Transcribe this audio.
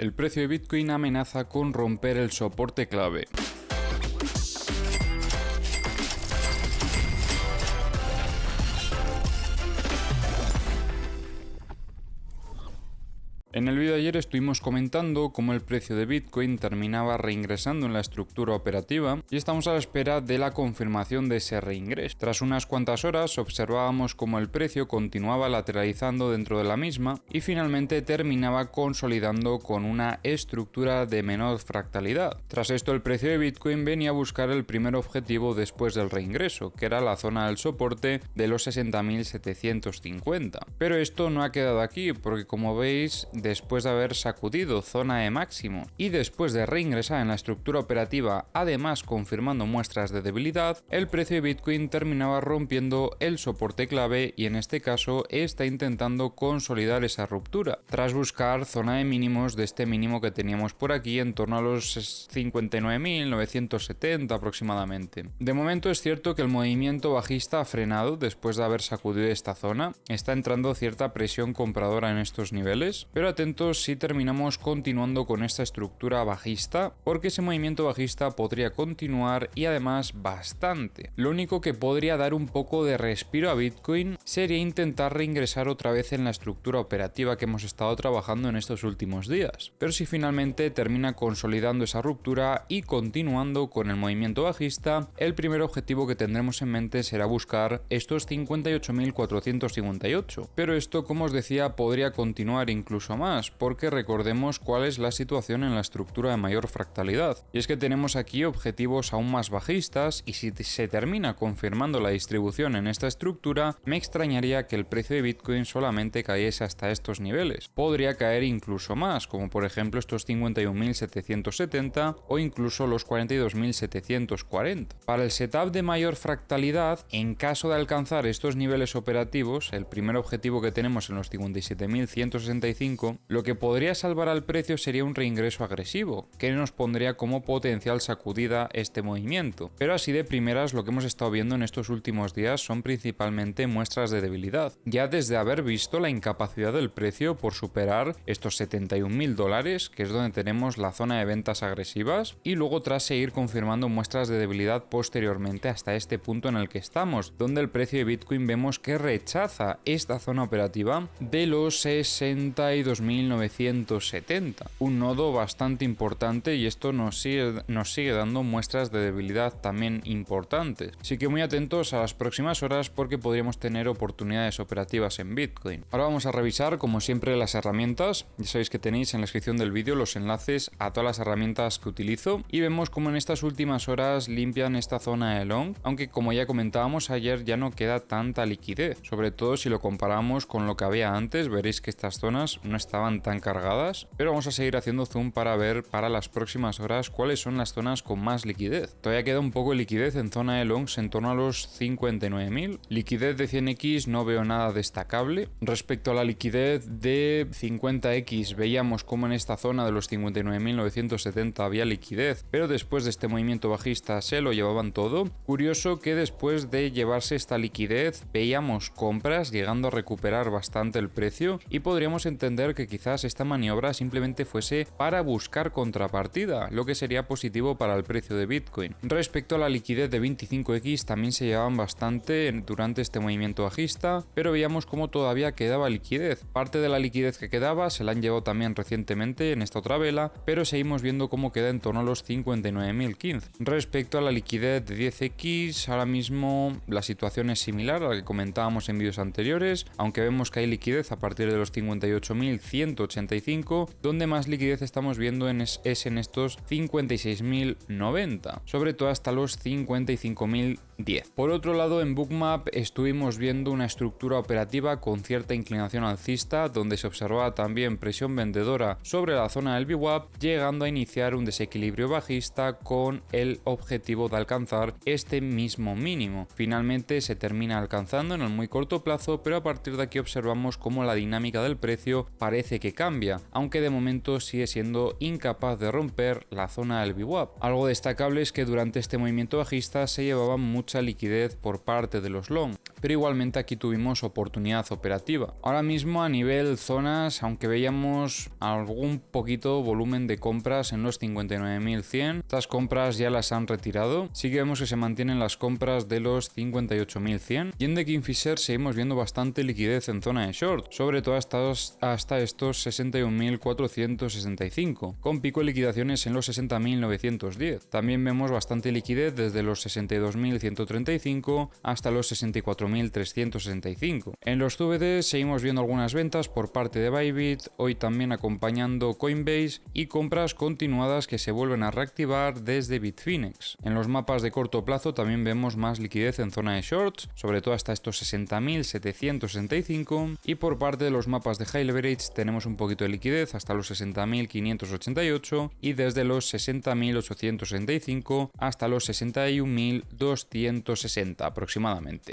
El precio de Bitcoin amenaza con romper el soporte clave. En el vídeo de ayer estuvimos comentando cómo el precio de Bitcoin terminaba reingresando en la estructura operativa y estamos a la espera de la confirmación de ese reingreso. Tras unas cuantas horas observábamos cómo el precio continuaba lateralizando dentro de la misma y finalmente terminaba consolidando con una estructura de menor fractalidad. Tras esto el precio de Bitcoin venía a buscar el primer objetivo después del reingreso, que era la zona del soporte de los 60.750. Pero esto no ha quedado aquí porque, como veis, después de haber sacudido zona de máximo y después de reingresar en la estructura operativa, además confirmando muestras de debilidad, el precio de Bitcoin terminaba rompiendo el soporte clave y en este caso está intentando consolidar esa ruptura, tras buscar zona de mínimos de este mínimo que teníamos por aquí en torno a los 59.970 aproximadamente. De momento es cierto que el movimiento bajista ha frenado después de haber sacudido esta zona, está entrando cierta presión compradora en estos niveles, pero atentos si terminamos continuando con esta estructura bajista, porque ese movimiento bajista podría continuar y además bastante. Lo único que podría dar un poco de respiro a Bitcoin sería intentar reingresar otra vez en la estructura operativa que hemos estado trabajando en estos últimos días. Pero si finalmente termina consolidando esa ruptura y continuando con el movimiento bajista, el primer objetivo que tendremos en mente será buscar estos 58.458. Pero esto, como os decía, podría continuar incluso más, porque recordemos cuál es la situación en la estructura de mayor fractalidad. Y es que tenemos aquí objetivos aún más bajistas y si se termina confirmando la distribución en esta estructura, me extrañaría que el precio de Bitcoin solamente cayese hasta estos niveles. Podría caer incluso más, como por ejemplo estos 51.770 o incluso los 42.740. Para el setup de mayor fractalidad, en caso de alcanzar estos niveles operativos, el primer objetivo que tenemos en los 57.165, lo que podría salvar al precio sería un reingreso agresivo, que nos pondría como potencial sacudida este movimiento. Pero así de primeras lo que hemos estado viendo en estos últimos días son principalmente muestras de debilidad, ya desde haber visto la incapacidad del precio por superar estos $71.000, que es donde tenemos la zona de ventas agresivas, y luego tras seguir confirmando muestras de debilidad posteriormente hasta este punto en el que estamos, donde el precio de Bitcoin vemos que rechaza esta zona operativa de los 62.970, un nodo bastante importante y esto nos sigue dando muestras de debilidad también importantes. Así que muy atentos a las próximas horas porque podríamos tener oportunidades operativas en Bitcoin. Ahora vamos a revisar como siempre las herramientas. Ya sabéis que tenéis en la descripción del vídeo los enlaces a todas las herramientas que utilizo y vemos como en estas últimas horas limpian esta zona de long, aunque como ya comentábamos ayer ya no queda tanta liquidez, sobre todo si lo comparamos con lo que había antes. Veréis que estas zonas no estaban tan cargadas, pero vamos a seguir haciendo zoom para ver para las próximas horas cuáles son las zonas con más liquidez. Todavía queda un poco de liquidez en zona de longs en torno a los 59.000. Liquidez de 100x no veo nada destacable. Respecto a la liquidez de 50x veíamos como en esta zona de los 59.970 había liquidez, pero después de este movimiento bajista se lo llevaban todo. Curioso que después de llevarse esta liquidez veíamos compras llegando a recuperar bastante el precio y podríamos entender que quizás esta maniobra simplemente fuese para buscar contrapartida, lo que sería positivo para el precio de Bitcoin. Respecto a la liquidez de 25x también se llevaban bastante durante este movimiento bajista, pero veíamos como todavía quedaba liquidez. Parte de la liquidez que quedaba se la han llevado también recientemente en esta otra vela, pero seguimos viendo cómo queda en torno a los 59.015. Respecto a la liquidez de 10x, ahora mismo la situación es similar a la que comentábamos en vídeos anteriores, aunque vemos que hay liquidez a partir de los 58.185, donde más liquidez estamos viendo es en estos 56.090, sobre todo hasta los 55.010. Por otro lado, en Bookmap estuvimos viendo una estructura operativa con cierta inclinación alcista, donde se observaba también presión vendedora sobre la zona del VWAP, llegando a iniciar un desequilibrio bajista con el objetivo de alcanzar este mismo mínimo. Finalmente se termina alcanzando en el muy corto plazo, pero a partir de aquí observamos cómo la dinámica del precio parece parece que cambia, aunque de momento sigue siendo incapaz de romper la zona del VWAP. Algo destacable es que durante este movimiento bajista se llevaba mucha liquidez por parte de los long, pero igualmente aquí tuvimos oportunidad operativa. Ahora mismo a nivel zonas, aunque veíamos algún poquito volumen de compras en los 59.100, estas compras ya las han retirado. Sí que vemos que se mantienen las compras de los 58.100 y en The Kingfisher seguimos viendo bastante liquidez en zona de short, sobre todo hasta estos 61.465, con pico de liquidaciones en los 60.910. También vemos bastante liquidez desde los 62.135 hasta los 64.365. En los CFDs seguimos viendo algunas ventas por parte de Bybit, hoy también acompañando Coinbase, y compras continuadas que se vuelven a reactivar desde Bitfinex. En los mapas de corto plazo también vemos más liquidez en zona de shorts, sobre todo hasta estos 60.765, y por parte de los mapas de high leverage tenemos un poquito de liquidez hasta los 60.588 y desde los 60.865 hasta los 61.260 aproximadamente.